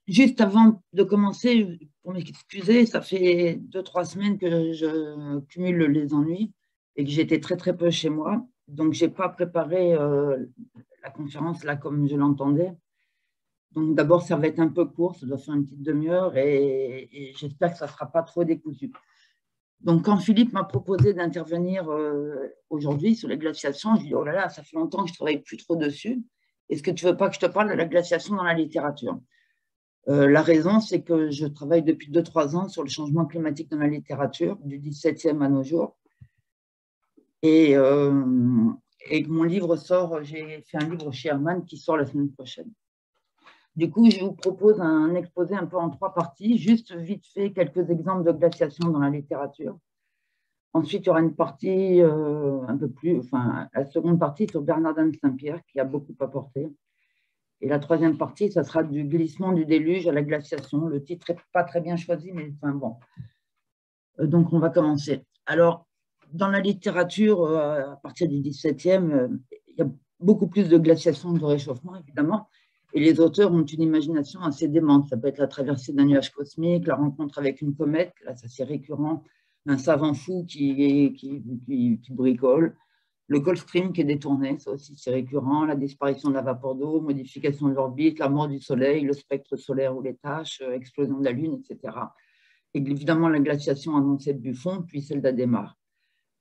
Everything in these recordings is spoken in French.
Juste avant de commencer, pour m'excuser, ça fait 2, 3 semaines que je cumule les ennuis et que j'étais très très peu chez moi. Donc, je n'ai pas préparé la conférence là comme je l'entendais. Donc, d'abord, ça va être un peu court, ça doit faire une petite demi-heure et j'espère que ça ne sera pas trop décousu. Donc, quand Philippe m'a proposé d'intervenir aujourd'hui sur les glaciations, je lui ai dit, oh là là, ça fait longtemps que je ne travaille plus trop dessus. Est-ce que tu ne veux pas que je te parle de la glaciation dans la littérature? La raison, c'est que je travaille depuis 2, 3 ans sur le changement climatique dans la littérature, du 17e à nos jours. Et que mon livre sort, j'ai fait un livre chez Herman qui sort la semaine prochaine. Du coup, je vous propose un exposé un peu en 3 parties, juste vite fait quelques exemples de glaciation dans la littérature. Ensuite, il y aura une partie un peu plus, enfin, la seconde partie sur Bernardin de Saint-Pierre, qui a beaucoup apporté. Et la troisième partie, ça sera du glissement du déluge à la glaciation. Le titre n'est pas très bien choisi, mais enfin bon. Donc, on va commencer. Alors, dans la littérature, à partir du 17e, il y a beaucoup plus de glaciation que de réchauffement, évidemment. Et les auteurs ont une imagination assez démente. Ça peut être la traversée d'un nuage cosmique, la rencontre avec une comète, là, ça c'est récurrent, un savant fou qui bricole. Le Gulf Stream qui est détourné, ça aussi c'est récurrent, la disparition de la vapeur d'eau, modification de l'orbite, la mort du Soleil, le spectre solaire ou les taches, explosion de la Lune, etc. Et évidemment la glaciation annoncée de Buffon, puis celle d'Adhémar.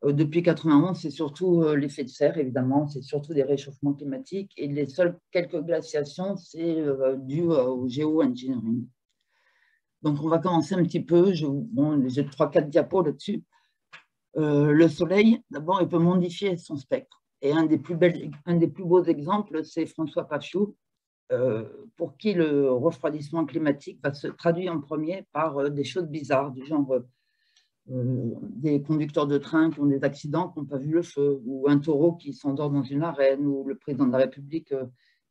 Depuis 91, c'est surtout l'effet de serre, évidemment, c'est surtout des réchauffements climatiques, et les seules quelques glaciations, c'est dû au géo-engineering. Donc on va commencer un petit peu, j'ai 3-4 diapos là-dessus. Le Soleil, d'abord, il peut modifier son spectre. Et un des plus beaux exemples, c'est François Pafiou, pour qui le refroidissement climatique va se traduire en premier par des choses bizarres, du genre des conducteurs de train qui ont des accidents, qui n'ont pas vu le feu, ou un taureau qui s'endort dans une arène, ou le président de la République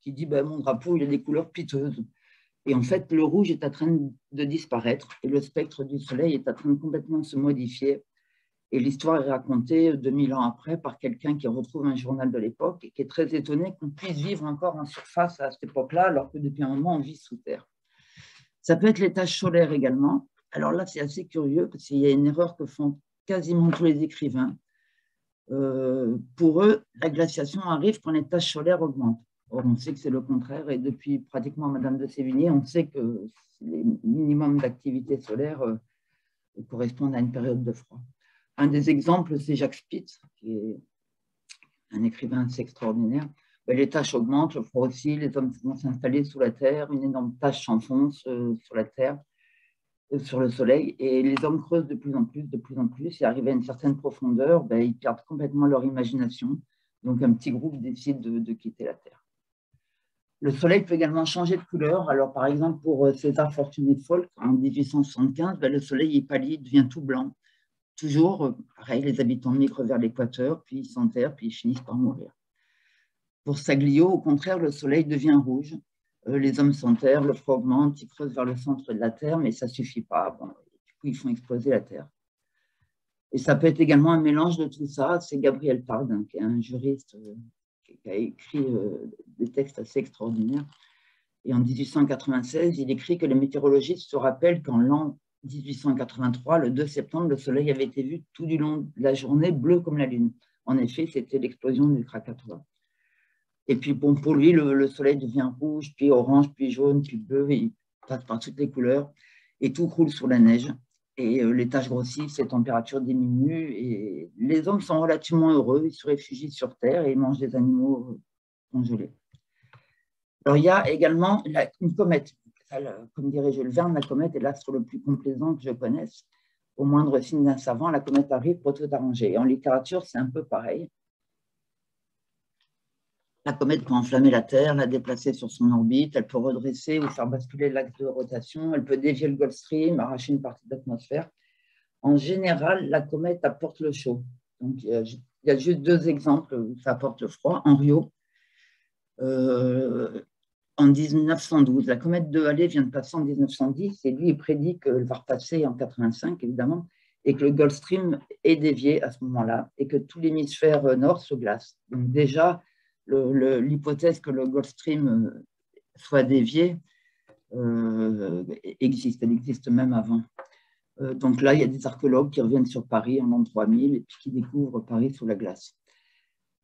qui dit ben, « mon drapeau, il a des couleurs piteuses ». Et en fait, le rouge est en train de disparaître et le spectre du Soleil est en train de complètement se modifier. Et l'histoire est racontée 2000 ans après par quelqu'un qui retrouve un journal de l'époque et qui est très étonné qu'on puisse vivre encore en surface à cette époque-là, alors que depuis un moment, on vit sous terre. Ça peut être les taches solaires également. Alors là, c'est assez curieux parce qu'il y a une erreur que font quasiment tous les écrivains. Pour eux, la glaciation arrive quand les taches solaires augmentent. Or, on sait que c'est le contraire et depuis pratiquement Madame de Sévigné, on sait que les minimums d'activité solaire correspondent à une période de froid. Un des exemples, c'est Jacques Spitz, qui est un écrivain assez extraordinaire. Les tâches augmentent, le froid aussi, les hommes vont s'installer sous la Terre, une énorme tâche s'enfonce sur la Terre, sur le Soleil, et les hommes creusent de plus en plus, et arrivés à une certaine profondeur, ils perdent complètement leur imagination. Donc un petit groupe décide de quitter la Terre. Le Soleil peut également changer de couleur. Alors par exemple, pour César Fortuné Folk, en 1875, le Soleil est pâli, devient tout blanc. Toujours, pareil, les habitants migrent vers l'équateur, puis ils s'enterrent, puis ils finissent par mourir. Pour Saglio, au contraire, le Soleil devient rouge. Les hommes s'enterrent, le froid augmente, ils creusent vers le centre de la Terre, mais ça ne suffit pas. Bon, du coup, ils font exploser la Terre. Et ça peut être également un mélange de tout ça. C'est Gabriel Pardin, qui est un juriste qui a écrit des textes assez extraordinaires. Et en 1896, il écrit que les météorologistes se rappellent qu'en l'an 1883, le 2 septembre, le Soleil avait été vu tout du long de la journée, bleu comme la Lune. En effet, c'était l'explosion du Krakatoa. Et puis, bon, pour lui, le Soleil devient rouge, puis orange, puis jaune, puis bleu, il passe par toutes les couleurs, et tout croule sous la neige. Et les taches grossissent, les températures diminuent, et les hommes sont relativement heureux, ils se réfugient sur Terre et ils mangent des animaux congelés. Alors, il y a également une comète. Comme dirait Jules Verne, la comète est l'astre le plus complaisant que je connaisse. Au moindre signe d'un savant, la comète arrive pour tout arranger. Et en littérature, c'est un peu pareil. La comète peut enflammer la Terre, la déplacer sur son orbite, elle peut redresser ou faire basculer l'axe de rotation, elle peut dévier le Gulf Stream, arracher une partie de l'atmosphère. En général, la comète apporte le chaud. Donc, il y a juste 2 exemples où ça apporte le froid. Henriot, en 1912. La comète de Halley vient de passer en 1910 et lui, il prédit qu'elle va repasser en 85, évidemment, et que le Gulf Stream est dévié à ce moment-là et que tout l'hémisphère nord se glace. Donc déjà, l'hypothèse que le Gulf Stream soit dévié existe. Elle existe même avant. Donc là, il y a des archéologues qui reviennent sur Paris en l'an 3000 et puis qui découvrent Paris sous la glace.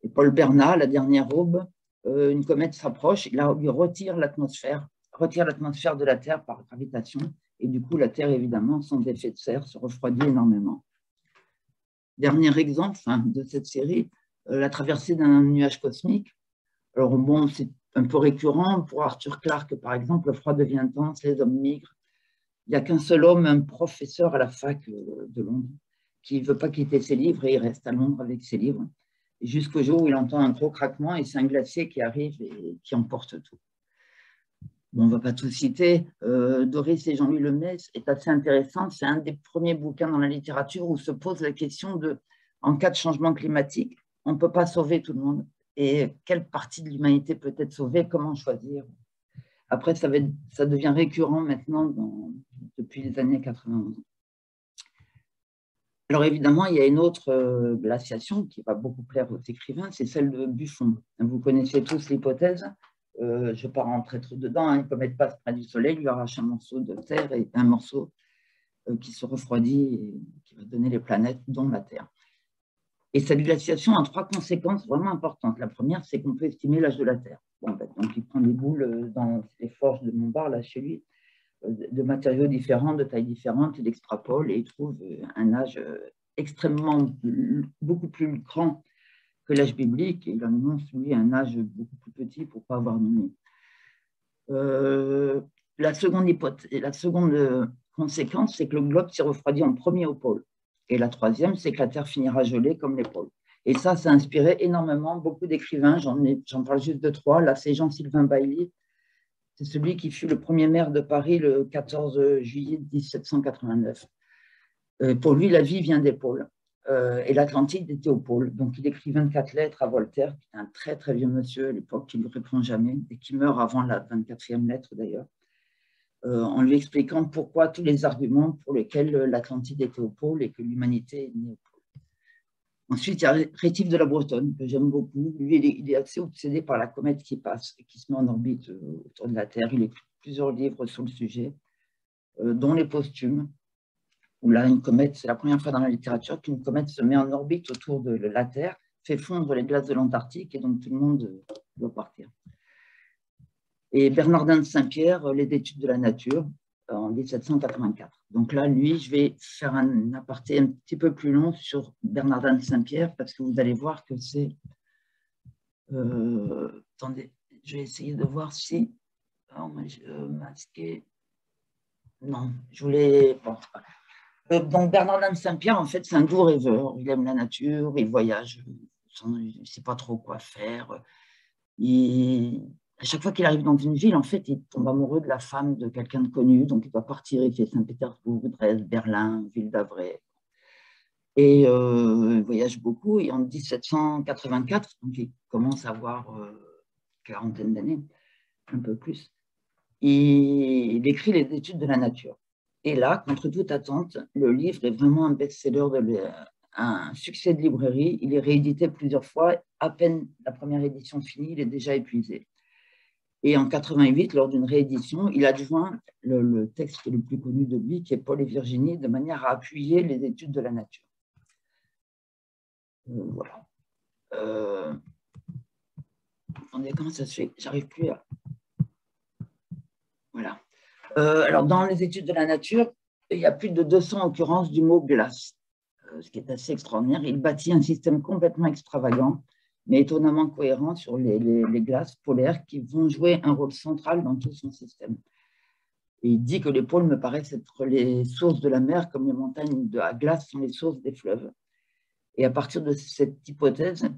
Et Paul Bernat, la dernière aube, une comète s'approche, il retire l'atmosphère de la Terre par gravitation, et du coup, la Terre, évidemment, sans effet de serre, se refroidit énormément. Dernier exemple de cette série, la traversée d'un nuage cosmique. Alors bon, c'est un peu récurrent. Pour Arthur Clarke, par exemple, le froid devient intense, les hommes migrent. Il n'y a qu'un seul homme, un professeur à la fac de Londres, qui ne veut pas quitter ses livres et il reste à Londres avec ses livres. Jusqu'au jour où il entend un gros craquement et c'est un glacier qui arrive et qui emporte tout. Bon, on ne va pas tout citer. Doris et Jean-Louis Lemay est assez intéressant. C'est un des premiers bouquins dans la littérature où se pose la question de, en cas de changement climatique, on ne peut pas sauver tout le monde. Et quelle partie de l'humanité peut être sauvée? Comment choisir? Après, ça devient récurrent maintenant depuis les années 91. Alors évidemment, il y a une autre glaciation qui va beaucoup plaire aux écrivains, c'est celle de Buffon. Vous connaissez tous l'hypothèse, je ne vais pas rentrer trop dedans, une comète passe près du Soleil, lui arrache un morceau de terre et un morceau qui se refroidit et qui va donner les planètes, dont la Terre. Et cette glaciation a 3 conséquences vraiment importantes. La première, c'est qu'on peut estimer l'âge de la Terre. Bon, donc il prend des boules dans les forges de Montbard, là, chez lui, de matériaux différents, de tailles différentes, il extrapole et il trouve un âge beaucoup plus grand que l'âge biblique, et il annonce, lui, un âge beaucoup plus petit pour ne pas avoir nommé. La seconde conséquence, c'est que le globe s'est refroidi en premier au pôle. Et la troisième, c'est que la Terre finira gelée comme les pôles. Et ça a inspiré énormément beaucoup d'écrivains. J'en parle juste de 3. Là, c'est Jean-Sylvain Bailly. C'est celui qui fut le premier maire de Paris le 14 juillet 1789. Pour lui, la vie vient des pôles. Et l'Atlantide était au pôle. Donc, il écrit 24 lettres à Voltaire, qui est un très, très vieux monsieur à l'époque, qui ne lui répond jamais et qui meurt avant la 24e lettre, d'ailleurs, en lui expliquant pourquoi tous les arguments pour lesquels l'Atlantide était au pôle et que l'humanité est née au pôle. Ensuite, il y a Rétif de la Bretonne, que j'aime beaucoup. Lui, il est assez obsédé par la comète qui passe et qui se met en orbite autour de la Terre. Il écrit plusieurs livres sur le sujet, dont les posthumes, où là, une comète, c'est la première fois dans la littérature qu'une comète se met en orbite autour de la Terre, fait fondre les glaces de l'Antarctique et donc tout le monde doit partir. Et Bernardin de Saint-Pierre, Les études de la nature, en 1784. Donc là, lui, je vais faire un aparté un petit peu plus long sur Bernardin de Saint-Pierre parce que vous allez voir que c'est... attendez, je vais essayer de voir si... Oh, masqué... Non, je voulais... Bon. Donc Bernardin de Saint-Pierre, en fait, c'est un doux rêveur. Il aime la nature, il voyage, il ne sait pas trop quoi faire. À chaque fois qu'il arrive dans une ville, en fait, il tombe amoureux de la femme de quelqu'un de connu, donc il doit partir, il fait Saint-Pétersbourg, Dresde, Berlin, Ville d'Avray. Et il voyage beaucoup, et en 1784, donc il commence à avoir quarantaine d'années, un peu plus, il écrit les études de la nature. Et là, contre toute attente, le livre est vraiment un best-seller, un succès de librairie. Il est réédité plusieurs fois. À peine la première édition finie, il est déjà épuisé. Et en 88, lors d'une réédition, il adjoint le texte le plus connu de lui, qui est Paul et Virginie, de manière à appuyer les études de la nature. Voilà. Attendez, comment ça se fait? J'arrive plus à... Voilà. Alors, dans les études de la nature, il y a plus de 200 occurrences du mot glace, ce qui est assez extraordinaire. Il bâtit un système complètement extravagant, mais étonnamment cohérent sur les glaces polaires qui vont jouer un rôle central dans tout son système. Et il dit que les pôles me paraissent être les sources de la mer, comme les montagnes à glace sont les sources des fleuves. Et à partir de cette hypothèse,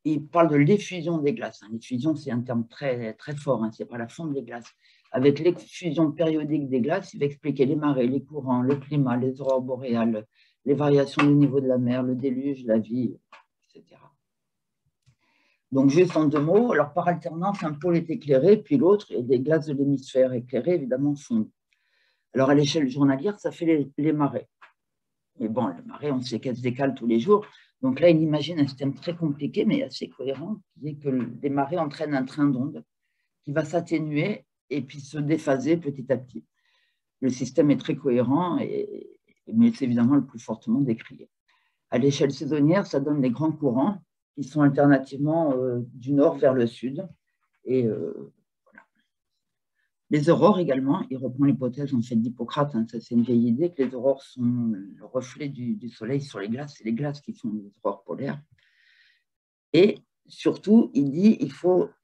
il parle de l'effusion des glaces. L'effusion, c'est un terme très, très fort, c'est pas la fonte des glaces. Avec l'effusion périodique des glaces, il va expliquer les marées, les courants, le climat, les aurores boréales, les variations du niveau de la mer, le déluge, la vie, etc. Donc, juste en 2 mots, alors par alternance, un pôle est éclairé, puis l'autre, et les glaces de l'hémisphère éclairé, évidemment, fondent. Alors, à l'échelle journalière, ça fait les marées. Mais bon, les marées, on sait qu'elles se décalent tous les jours. Donc là, il imagine un système très compliqué, mais assez cohérent, qui est que les marées entraînent un train d'ondes qui va s'atténuer et puis se déphaser petit à petit. Le système est très cohérent, mais c'est évidemment le plus fortement décrié. À l'échelle saisonnière, ça donne des grands courants qui sont alternativement du nord vers le sud. Et voilà. Les aurores également, il reprend l'hypothèse en fait d'Hippocrate, hein, ça c'est une vieille idée, que les aurores sont le reflet du soleil sur les glaces, c'est les glaces qui font les aurores polaires. Et surtout, il dit,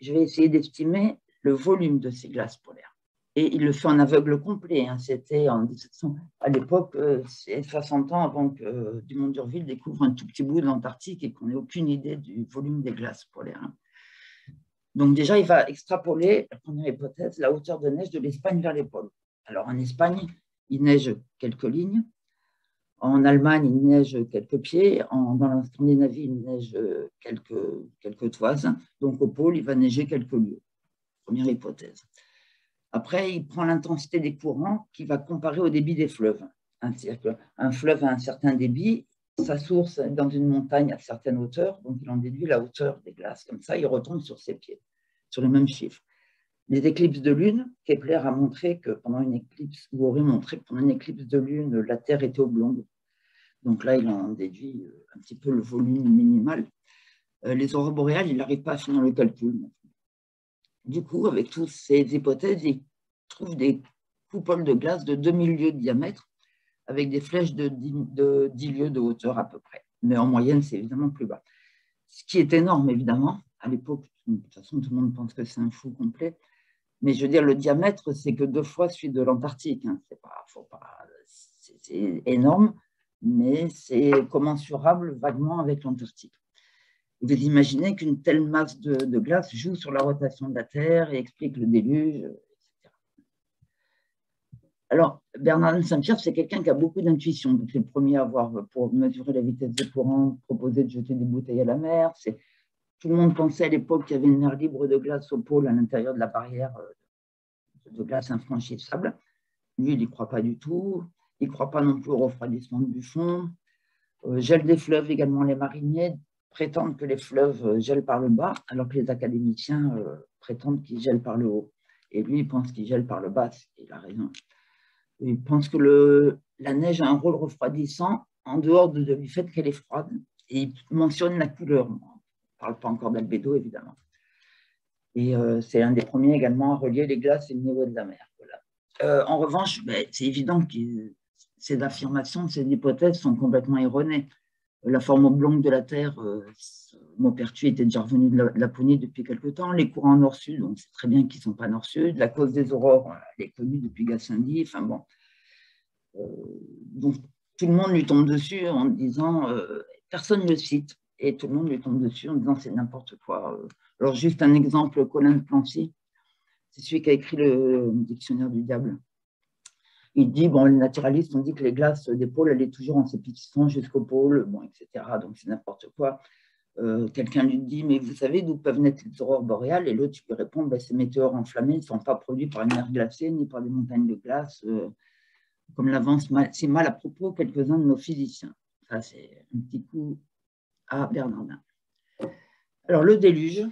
je vais essayer d'estimer le volume de ces glaces polaires. Et il le fait en aveugle complet. Hein. C'était en 1700. À l'époque, c'est 60 ans avant que Dumont d'Urville découvre un tout petit bout de l'Antarctique et qu'on n'ait aucune idée du volume des glaces polaires. Hein. Donc déjà, il va extrapoler, la première hypothèse, la hauteur de neige de l'Espagne vers les pôles. Alors en Espagne, il neige quelques lignes. En Allemagne, il neige quelques pieds. Dans la Scandinavie, il neige quelques toises. Donc au pôle, il va neiger quelques lieues. Première hypothèse. Après, il prend l'intensité des courants qu'il va comparer au débit des fleuves. C'est-à-dire qu'un fleuve a un certain débit, sa source est dans une montagne à certaine hauteur, donc il en déduit la hauteur des glaces. Comme ça, il retombe sur ses pieds, sur le même chiffre. Les éclipses de lune, Kepler a montré que pendant une éclipse, ou aurait montré que pendant une éclipse de lune, la Terre était oblongue. Donc là, il en déduit un petit peu le volume minimal. Les aurores boréales, il n'arrive pas à finir le calcul. Du coup, avec toutes ces hypothèses, il trouve des coupoles de glace de 2000 lieues de diamètre avec des flèches de 10 lieues de hauteur à peu près. Mais en moyenne, c'est évidemment plus bas. Ce qui est énorme, évidemment. À l'époque, de toute façon, tout le monde pense que c'est un fou complet. Mais je veux dire, le diamètre, c'est que 2 fois celui de l'Antarctique. Hein. C'est énorme, mais c'est commensurable vaguement avec l'Antarctique. Vous imaginez qu'une telle masse de glace joue sur la rotation de la Terre et explique le déluge, etc. Alors, Bernardin de Saint-Pierre, c'est quelqu'un qui a beaucoup d'intuition. C'est le premier à avoir, pour mesurer la vitesse des courants, proposé de jeter des bouteilles à la mer. Tout le monde pensait à l'époque qu'il y avait une mer libre de glace au pôle à l'intérieur de la barrière de glace infranchissable. Lui, il n'y croit pas du tout. Il ne croit pas non plus au refroidissement du fond. Gel des fleuves également, les mariniers prétendent que les fleuves gèlent par le bas, alors que les académiciens prétendent qu'ils gèlent par le haut. Et lui, il pense qu'ils gèlent par le bas, il a raison. Il pense que la neige a un rôle refroidissant en dehors du fait qu'elle est froide. Et il mentionne la couleur. On ne parle pas encore d'albédo, évidemment. Et c'est l'un des premiers également à relier les glaces et le niveau de la mer. Voilà. En revanche, c'est évident que ces affirmations, ces hypothèses sont complètement erronées. La forme oblongue de la Terre, Maupertuis était déjà revenu de Laponie depuis quelque temps. Les courants nord-sud, on sait très bien qu'ils ne sont pas nord-sud. La cause des aurores, elle est connue depuis Gassendi. Enfin bon. Donc, tout le monde lui tombe dessus en disant, personne ne le cite, et tout le monde lui tombe dessus en disant c'est n'importe quoi. Alors, juste un exemple, Colin de Plancy, c'est celui qui a écrit le dictionnaire du diable. Il dit, bon, les naturalistes ont dit que les glaces des pôles allaient toujours en s'épaississant jusqu'au pôle, bon, etc. Donc, c'est n'importe quoi. Quelqu'un lui dit, mais vous savez d'où peuvent naître les aurores boréales? Et l'autre lui répond, ces météores enflammés ne sont pas produits par une mer glacée ni par des montagnes de glace, comme l'avance si mal à propos quelques-uns de nos physiciens. Ça, c'est un petit coup à Bernardin. Alors, le déluge,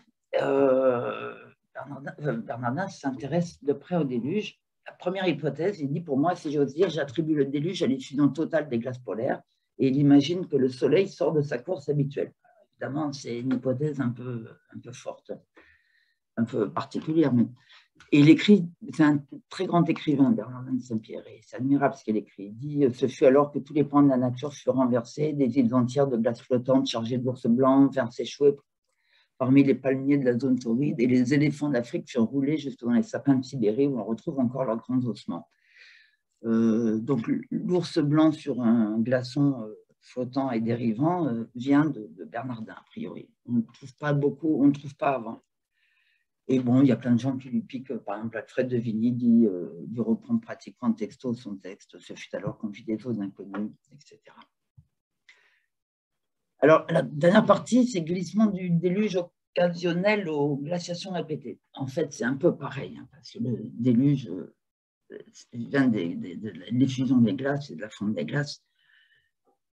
Bernardin s'intéresse de près au déluge. La première hypothèse, il dit, pour moi, si j'ose dire, j'attribue le déluge à l'effusion totale des glaces polaires et il imagine que le Soleil sort de sa course habituelle. Alors, évidemment, c'est une hypothèse un peu forte, un peu particulière. Et il écrit, c'est un très grand écrivain, Bernardin de Saint-Pierre, et c'est admirable ce qu'il écrit. Il dit, ce fut alors que tous les pans de la nature furent renversés, des îles entières de glace flottante chargées d'ours blancs vinrent s'échouer parmi les palmiers de la zone torride, et les éléphants d'Afrique furent roulés jusque dans les sapins de Sibérie, où on retrouve encore leurs grands ossements. Donc l'ours blanc sur un glaçon flottant et dérivant vient de Bernardin, a priori. On ne trouve pas beaucoup, on ne trouve pas avant. Et bon, il y a plein de gens qui lui piquent. Par exemple, Alfred de Vigny dit reprendre pratiquement texto son texte. Ce fut alors qu'on vit des eaux inconnues, etc. Alors, la dernière partie, c'est glissement du déluge occasionnel aux glaciations répétées. En fait, c'est un peu pareil, hein, parce que le déluge vient de l'effusion des glaces et de la fonte des glaces.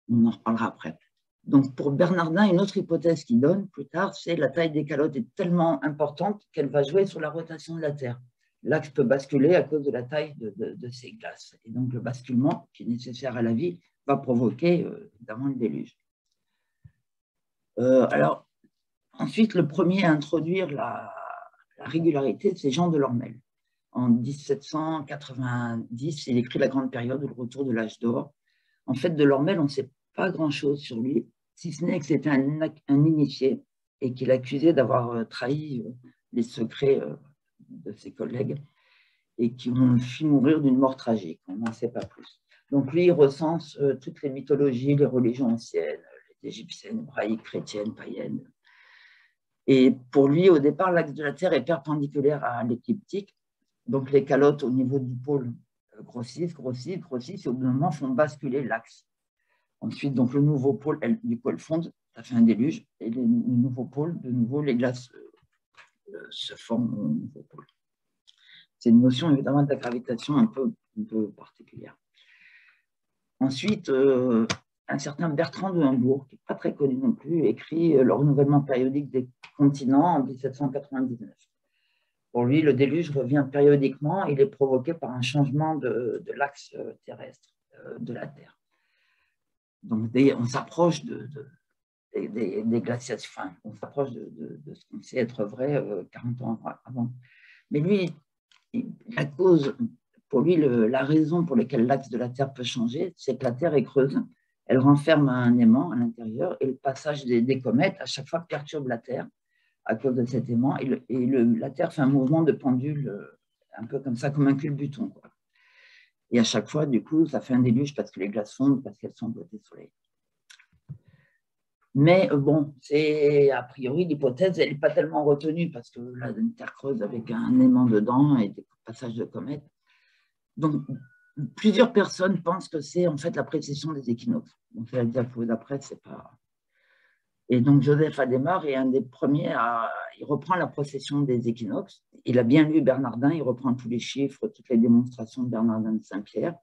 On en reparlera après. Donc, pour Bernardin, une autre hypothèse qu'il donne plus tard, c'est la taille des calottes est tellement importante qu'elle va jouer sur la rotation de la Terre. l'axe peut basculer à cause de la taille de ces glaces. Et donc, le basculement qui est nécessaire à la vie va provoquer évidemment le déluge. Alors, ensuite, le premier à introduire la régularité, c'est Jean Delormeil. En 1790, il écrit La Grande Période, le retour de l'âge d'or. En fait, Delormeil, on ne sait pas grand-chose sur lui, si ce n'est que c'était un initié et qu'il accusait d'avoir trahi les secrets de ses collègues et qui ont fait mourir d'une mort tragique. On n'en sait pas plus. Donc lui, il recense toutes les mythologies, les religions anciennes, les égyptiennes, hébraïques, chrétiennes, païennes. Et pour lui, au départ, l'axe de la Terre est perpendiculaire à l'écliptique. Donc les calottes au niveau du pôle grossissent, grossissent, grossissent et au bout d'un moment font basculer l'axe. Ensuite, donc le nouveau pôle, du coup, elle fonde, ça fait un déluge. Et le nouveau pôle, de nouveau, les glaces se forment au nouveau pôle. C'est une notion évidemment de la gravitation un peu particulière. Ensuite, un certain Bertrand de Hambourg, qui n'est pas très connu non plus, écrit Le renouvellement périodique des continents en 1799. Pour lui, le déluge revient périodiquement, il est provoqué par un changement de l'axe terrestre de la Terre. Donc, on s'approche des glaciations, enfin, on s'approche de ce qu'on sait être vrai 40 ans avant. Mais lui, la cause, pour lui, la raison pour laquelle l'axe de la Terre peut changer, c'est que la Terre est creuse, elle renferme un aimant à l'intérieur et le passage des comètes, à chaque fois, perturbe la Terre à cause de cet aimant et la Terre fait un mouvement de pendule un peu comme ça, comme un culbuton, quoi. Et à chaque fois, du coup, ça fait un déluge parce que les glaces fondent, parce qu'elles sont bloquées au soleil. Mais bon, c'est a priori l'hypothèse, elle n'est pas tellement retenue parce que là, une terre creuse avec un aimant dedans et des passages de comètes. Donc, plusieurs personnes pensent que c'est en fait la précession des équinoxes. Donc, c'est la diapo d'après, c'est pas. Et donc, Joseph Adhémar est un des premiers il reprend la procession des équinoxes. Il a bien lu Bernardin, il reprend tous les chiffres, toutes les démonstrations de Bernardin de Saint-Pierre.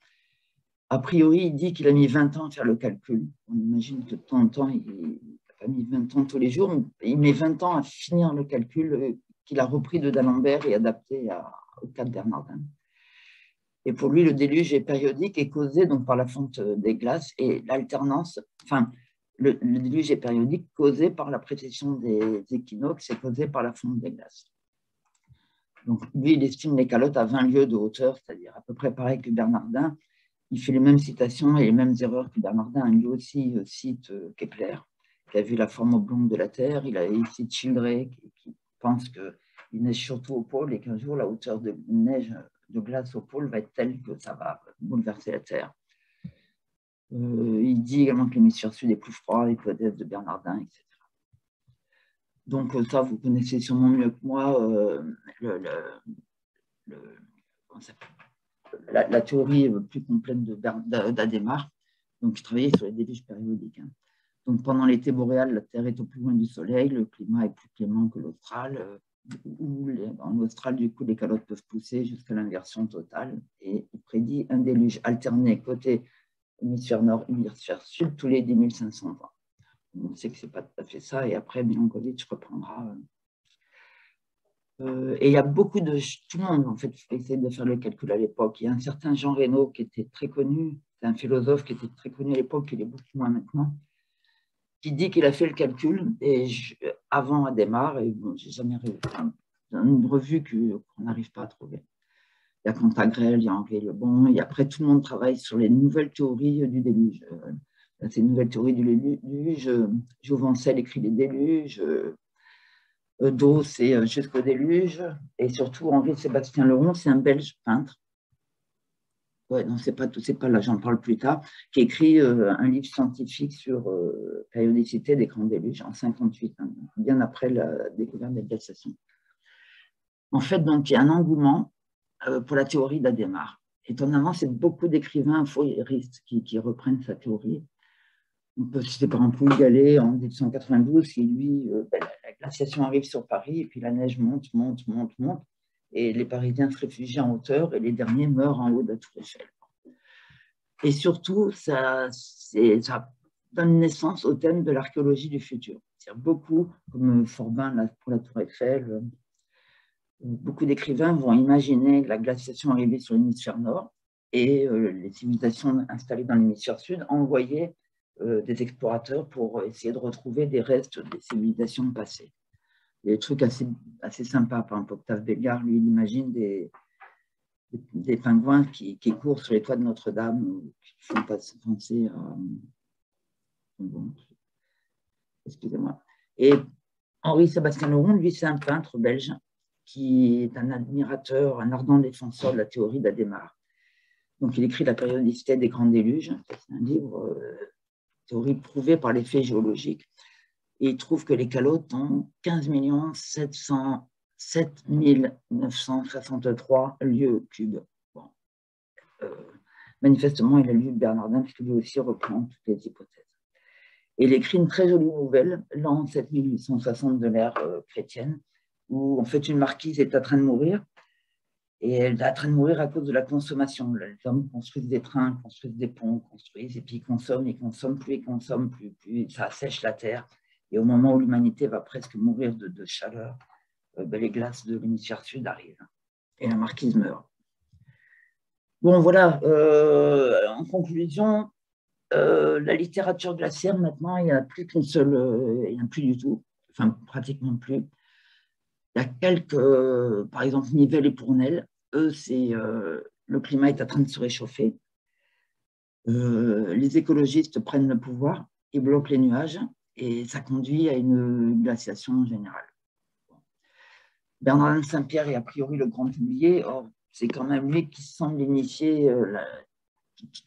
A priori, il dit qu'il a mis 20 ans à faire le calcul. On imagine que de temps en temps, il n'a pas mis 20 ans tous les jours, mais il met 20 ans à finir le calcul qu'il a repris de d'Alembert et adapté au cas de Bernardin. Et pour lui, le déluge est périodique et causé donc, par la fonte des glaces et l'alternance, enfin, le déluge est périodique causé par la précession des équinoxes et causé par la fonte des glaces. Donc, lui, il estime les calottes à 20 lieues de hauteur, c'est-à-dire à peu près pareil que Bernardin. Il fait les mêmes citations et les mêmes erreurs que Bernardin. Lui aussi cite Kepler, qui a vu la forme oblongue de la Terre. Il cite Childrey, qui pense qu'il neige surtout au pôle et qu'un jour, la hauteur de neige, de glace au pôle va être telle que ça va bouleverser la Terre. Il dit également que l'hémisphère sud est plus froid, l'hypothèse de Bernardin, etc. Donc ça, vous connaissez sûrement mieux que moi la théorie plus complète d'Adhémar. Donc, je travaillais sur les déluges périodiques. Donc, pendant l'été boréal, la Terre est au plus loin du Soleil, le climat est plus clément que l'Austral. En Austral, du coup, les calottes peuvent pousser jusqu'à l'inversion totale. Et il prédit un déluge alterné côté hémisphère nord, hémisphère sud, tous les 10 500 ans. On sait que ce n'est pas tout à fait ça. Et après, Milankovitch reprendra. Et il y a beaucoup de... Tout le monde, en fait, essaie de faire le calcul à l'époque. Il y a un certain Jean Reynaud qui était très connu, c'est un philosophe qui était très connu à l'époque, il est beaucoup moins maintenant, qui dit qu'il a fait le calcul et avant Adhémar, et bon, j'ai jamais une revue qu'on n'arrive pas à trouver. Il y a Cantagrel, il y a Henri Lebon, et après tout le monde travaille sur les nouvelles théories du déluge. Ces nouvelles théories du déluge, Jouvencel écrit les déluges, d'eau, c'est Jusqu'au déluge, et surtout Henri-Sébastien Leron, c'est un Belge peintre. Ouais, non, c'est pas là, j'en parle plus tard, qui écrit un livre scientifique sur périodicité des grands déluges en 58, hein, bien après la découverte des glaciations. En fait, donc, il y a un engouement pour la théorie d'Adhémar. Étonnamment, c'est beaucoup d'écrivains fourieristes qui reprennent sa théorie. On peut citer par exemple Louis Gallet en 1892, qui lui, la glaciation arrive sur Paris et puis la neige monte, monte, monte, monte. Et les Parisiens se réfugient en hauteur et les derniers meurent en haut de toute l'échelle. Et surtout, ça donne naissance au thème de l'archéologie du futur. C'est-à-dire beaucoup, comme Forbin là, pour la Tour Eiffel, beaucoup d'écrivains vont imaginer que la glaciation arrivait sur l'hémisphère nord et les civilisations installées dans l'hémisphère sud envoyaient des explorateurs pour essayer de retrouver des restes des civilisations passées. Il y a des trucs assez sympas. Par exemple, Octave Bellegarde, lui, il imagine des pingouins qui courent sur les toits de Notre-Dame, qui font penser à... Bon, excusez-moi. Et Henri-Sébastien Laurent, lui, c'est un peintre belge qui est un admirateur, un ardent défenseur de la théorie d'Adhémar. Donc, il écrit La périodicité des grands déluges. C'est un livre, théorie prouvée par les faits géologiques. Et il trouve que les calottes ont 15 707 963 lieues cubes. Bon. Manifestement, il a lu Bernardin, puisque lui aussi reprend toutes les hypothèses. Et il écrit une très jolie nouvelle, l'an 7860 de l'ère chrétienne, où en fait une marquise est en train de mourir, et elle est en train de mourir à cause de la consommation. Les hommes construisent des trains, construisent des ponts, et puis ils consomment, plus ça assèche la terre. Et au moment où l'humanité va presque mourir de chaleur, les glaces de l'hémisphère sud arrivent, et la marquise meurt. Bon, voilà, en conclusion, la littérature glaciaire, maintenant, il n'y a plus qu'une seule, il n'y en a plus du tout, enfin pratiquement plus. Il y a quelques, par exemple, Nivelles et Pournel, eux, le climat est en train de se réchauffer. Les écologistes prennent le pouvoir, ils bloquent les nuages et ça conduit à une glaciation générale. Bernardin de Saint-Pierre est a priori le grand oublié, or c'est quand même lui qui semble initier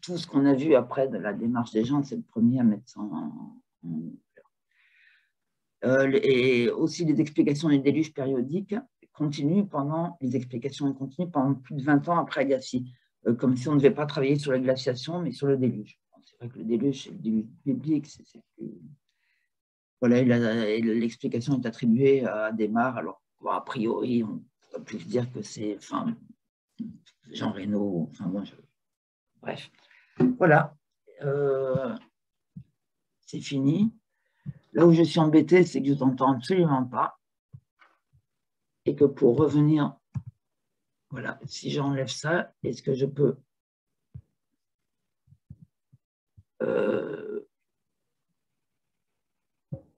tout ce qu'on a vu après de la démarche des gens, c'est le premier à mettre ça en et aussi les explications des déluges périodiques continuent pendant plus de 20 ans après Agassiz, comme si on ne devait pas travailler sur la glaciation, mais sur le déluge. C'est vrai que le déluge, c'est le déluge biblique, voilà, l'explication est attribuée à Desmarres, alors a priori, on peut plus dire que c'est Jean Reynaud, bref. Voilà, c'est fini. Là où je suis embêtée, c'est que je t'entends absolument pas. Et que pour revenir, voilà, si j'enlève ça, est-ce que je peux je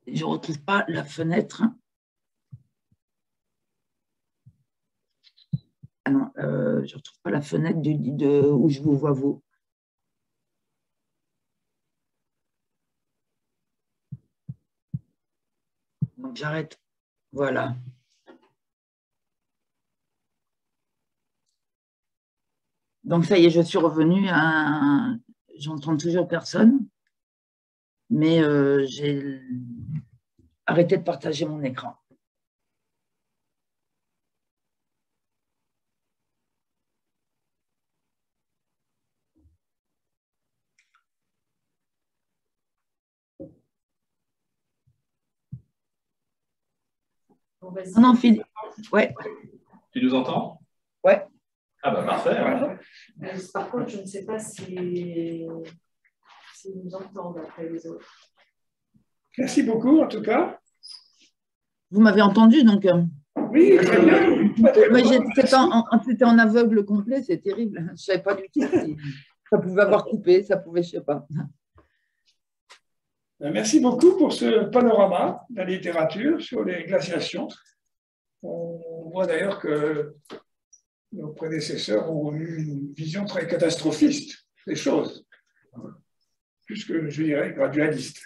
ne retrouve pas la fenêtre. Ah non, je ne retrouve pas la fenêtre où je vous vois vous. Donc j'arrête. Voilà. Donc ça y est, je suis revenue à... J'entends toujours personne, mais j'ai arrêté de partager mon écran. Non, Philippe. Ouais. Tu nous entends? Ouais. Ah bah parfait. Ouais. Par contre, je ne sais pas si nous entendent après les autres. Merci beaucoup, en tout cas. Vous m'avez entendu, donc... Oui, très bien. C'était en aveugle complet, c'est terrible. Je ne savais pas du tout si ça pouvait avoir coupé, ça pouvait, je ne sais pas. Merci beaucoup pour ce panorama de la littérature sur les glaciations. On voit d'ailleurs que nos prédécesseurs ont eu une vision très catastrophiste des choses, plus que, je dirais, gradualiste.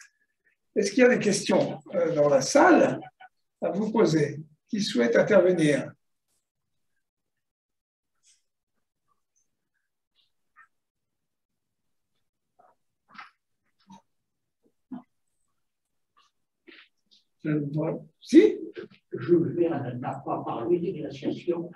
Est-ce qu'il y a des questions dans la salle à vous poser? Qui souhaite intervenir? Si? Jules Verne n'a pas parlé des glaciations.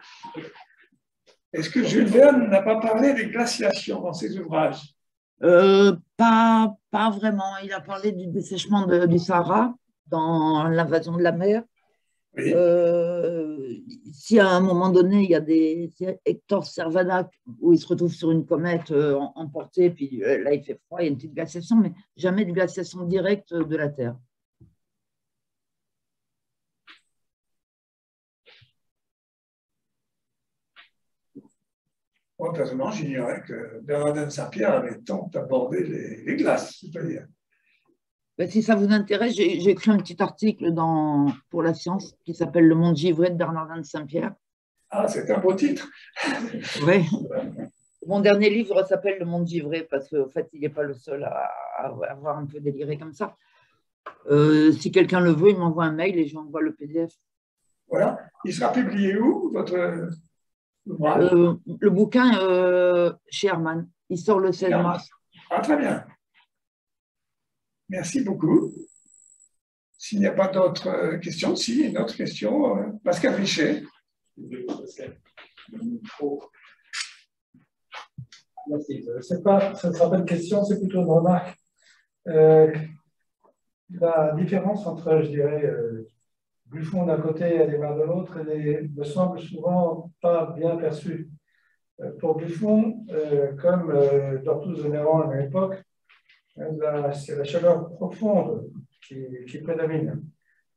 Est-ce que Jules Verne n'a pas parlé des glaciations dans ses ouvrages? Pas vraiment. Il a parlé du dessèchement du Sahara dans l'invasion de la mer. Oui. Si à un moment donné, il y a Hector Servadac où il se retrouve sur une comète emportée, puis là il fait froid, il y a une petite glaciation, mais jamais de glaciation directe de la Terre. Moi, personnellement, j'ignorais que Bernardin de Saint-Pierre avait tant abordé les glaces, c'est-à-dire. Ben, si ça vous intéresse, j'ai écrit un petit article pour la science qui s'appelle Le monde givré de Bernardin de Saint-Pierre. Ah, c'est un beau titre. Oui. Mon dernier livre s'appelle Le monde givré parce qu'en fait, il n'est pas le seul à avoir un peu déliré comme ça. Si quelqu'un le veut, il m'envoie un mail et j'envoie le PDF. Voilà. Il sera publié où, votre ouvrage? Le bouquin chez Hermann. Il sort le 16 mars. Ah, très bien. Merci beaucoup. S'il n'y a pas d'autres questions, si, une autre question, Pascal Richet. Merci. Ce ne sera pas une question, c'est plutôt une remarque. La différence entre, je dirais, Buffon d'un côté et Adhémar de l'autre, me semble souvent pas bien perçue. Pour Buffon, comme Dortous de Néron à l'époque, c'est la chaleur profonde qui prédomine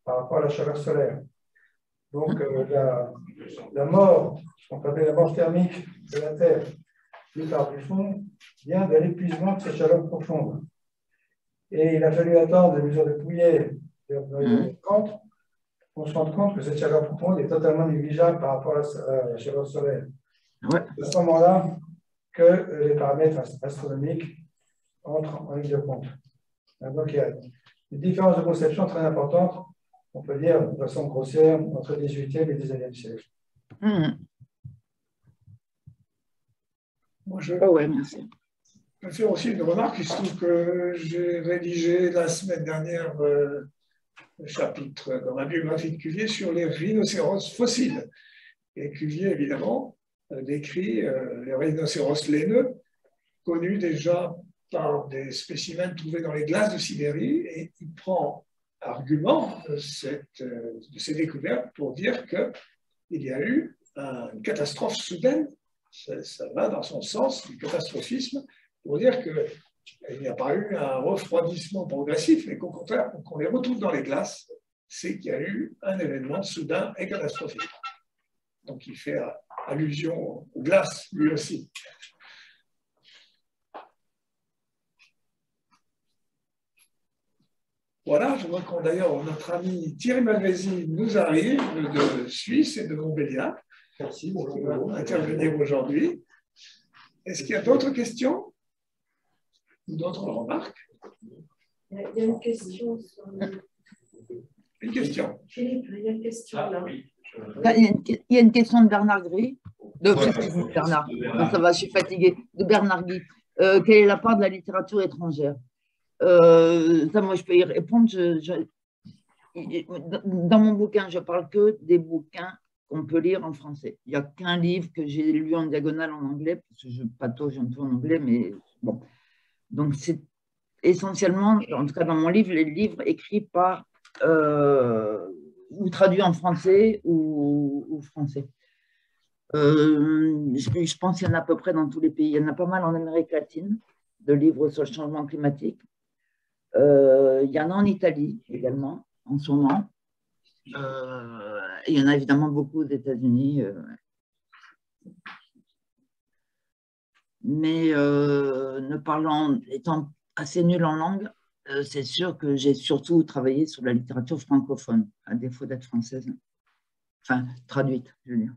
par rapport à la chaleur solaire. Donc, la mort, ce qu'on appelle la mort thermique de la Terre, vue par Buffon, vient de l'épuisement de ces chaleurs profondes. Et il a fallu attendre les mesures de Pouillet dans les années 30 pour se rendre compte que cette chaleur profonde est totalement négligeable par rapport à la chaleur solaire. Ouais. C'est à ce moment-là que les paramètres astronomiques entrent en ligne de compte. Donc, il y a une différence de conception très importante, on peut dire de façon grossière, entre le 18e et le 19e siècle. Moi, je merci. peux faire aussi une remarque. Il se trouve que j'ai rédigé la semaine dernière un chapitre dans ma biographie de Cuvier sur les rhinocéros fossiles. Et Cuvier, évidemment, décrit les rhinocéros laineux, connus déjà par des spécimens trouvés dans les glaces de Sibérie, et il prend argument de ces découvertes pour dire qu'il y a eu une catastrophe soudaine. Ça va dans son sens du catastrophisme, pour dire qu'il n'y a pas eu un refroidissement progressif, mais qu'au contraire, qu'on les retrouve dans les glaces, c'est qu'il y a eu un événement soudain et catastrophique. Donc il fait allusion aux glaces, lui aussi. Voilà, je vois qu'on d'ailleurs notre ami Thierry Malvézy nous arrive de Suisse et de Montbéliard. Merci, Qui va intervenir aujourd'hui. Est-ce qu'il y a d'autres questions ou d'autres remarques? Il y a une question. Une question. Philippe, il y a une question là. Il y a une question de Bernard Gris. Bernard. Ça va, je suis fatiguée. De Bernard Gris. Quelle est la part de la littérature étrangère? Ça, moi, je peux y répondre. Dans mon bouquin, je parle que des bouquins qu'on peut lire en français. Il n'y a qu'un livre que j'ai lu en diagonale en anglais, parce que je patauge un peu en anglais, mais bon. Donc, c'est essentiellement, en tout cas dans mon livre, les livres écrits par ou traduits en français ou français. Je pense qu'il y en a à peu près dans tous les pays. Il y en a pas mal en Amérique latine, de livres sur le changement climatique. Il y en a en Italie également, en ce moment. Il y en a évidemment beaucoup aux États-Unis. Mais étant assez nulle en langue, c'est sûr que j'ai surtout travaillé sur la littérature francophone, à défaut d'être française. Enfin, traduite, je veux dire.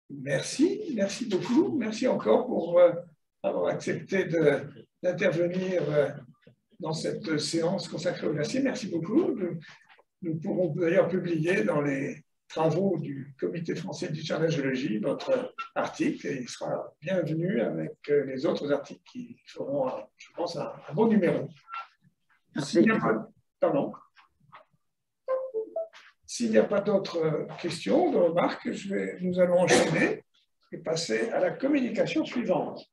Merci beaucoup. Merci encore pour avoir accepté d'intervenir dans cette séance consacrée au glacier. Merci beaucoup. Nous pourrons d'ailleurs publier dans les travaux du Comité français du jardin géologie votre article, et il sera bienvenu avec les autres articles qui feront, je pense, un bon numéro. S'il n'y a pas d'autres questions, de remarques, nous allons enchaîner et passer à la communication suivante.